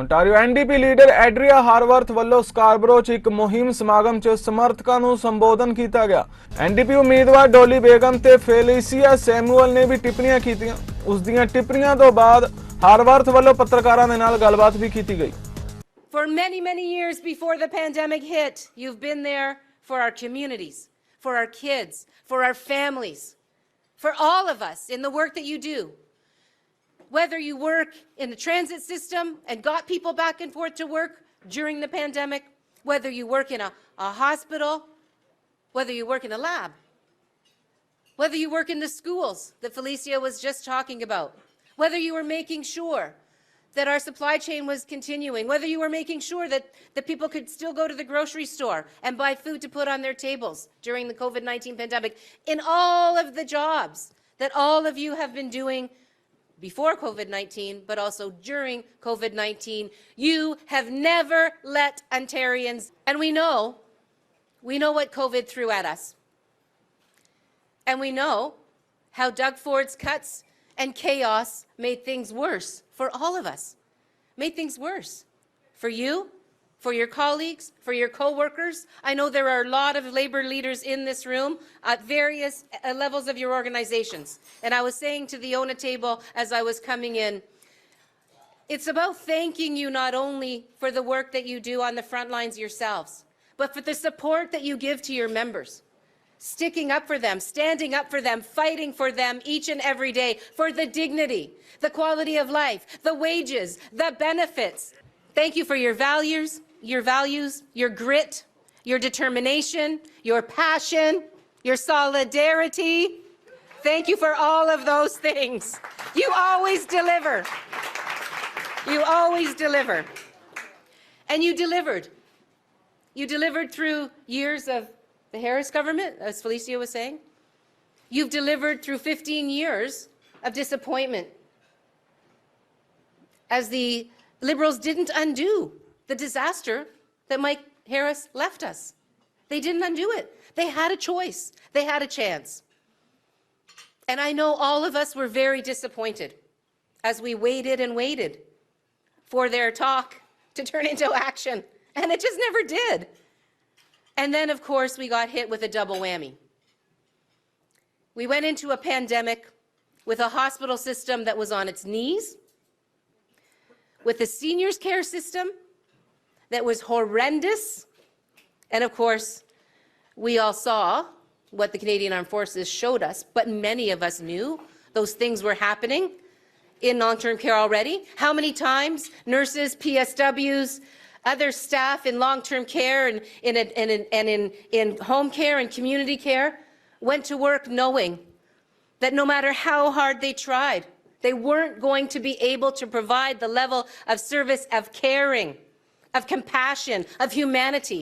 Ontario NDP leader Adria हारवर्थ ਵੱਲੋਂ Scarborough 'ਚ ਇੱਕ ਮੁਹਿੰਮ ਸਮਾਗਮ 'ਚ ਸਮਰਥਕਾਂ ਨੂੰ ਸੰਬੋਧਨ ਕੀਤਾ ਗਿਆ। एनडीपी ਉਮੀਦਵਾਰ ਡੋਲੀ ਬੇਗਮ ਤੇ ਫੈਲੀਸੀਆ ਸੈਮੂਅਲ ਨੇ ਵੀ ਟਿੱਪਣੀਆਂ ਕੀਤੀਆਂ। ਉਸ ਦੀਆਂ ਟਿੱਪਣੀਆਂ ਤੋਂ ਬਾਅਦ ਹਾਰਵਰਥ ਵੱਲੋਂ ਪੱਤਰਕਾਰਾਂ ਦੇ ਨਾਲ ਗੱਲਬਾਤ ਵੀ ਕੀਤੀ ਗਈ। For many years before the pandemic hit, you've been there for our communities, for our kids, for our families, for all of us in the work that you do. Whether you work in the transit system and got people back and forth to work during the pandemic, whether you work in a hospital, whether you work in a lab, whether you work in the schools that Felicia was just talking about, whether you were making sure that our supply chain was continuing, whether you were making sure that people could still go to the grocery store and buy food to put on their tables during the COVID-19 pandemic, in all of the jobs that all of you have been doing before COVID-19, but also during COVID-19, you have never let Ontarians, and we know what COVID threw at us. And we know how Doug Ford's cuts and chaos made things worse for all of us. Made things worse for you, for your colleagues, for your co-workers. I know there are a lot of labor leaders in this room at various levels of your organizations. And I was saying to the ONA table as I was coming in, it's about thanking you not only for the work that you do on the front lines yourselves, but for the support that you give to your members. Sticking up for them, standing up for them, fighting for them each and every day, for the dignity, the quality of life, the wages, the benefits. Thank you for your values, your grit, your determination, your passion, your solidarity. Thank you for all of those things. You always deliver. You always deliver. And you delivered. You delivered through years of the Harris government, as Felicia was saying. You've delivered through 15 years of disappointment, as the Liberals didn't undo the disaster that Mike Harris left us. They didn't undo it. They had a choice. They had a chance. And I know all of us were very disappointed as we waited and waited for their talk to turn into action. And it just never did. And then, of course, we got hit with a double whammy. We went into a pandemic with a hospital system that was on its knees, with a seniors care system that was horrendous. And of course, we all saw what the Canadian Armed Forces showed us, but many of us knew those things were happening in long-term care already. How many times nurses, PSWs, other staff in long-term care and in home care and community care went to work knowing that no matter how hard they tried, they weren't going to be able to provide the level of service, of caring, of compassion, of humanity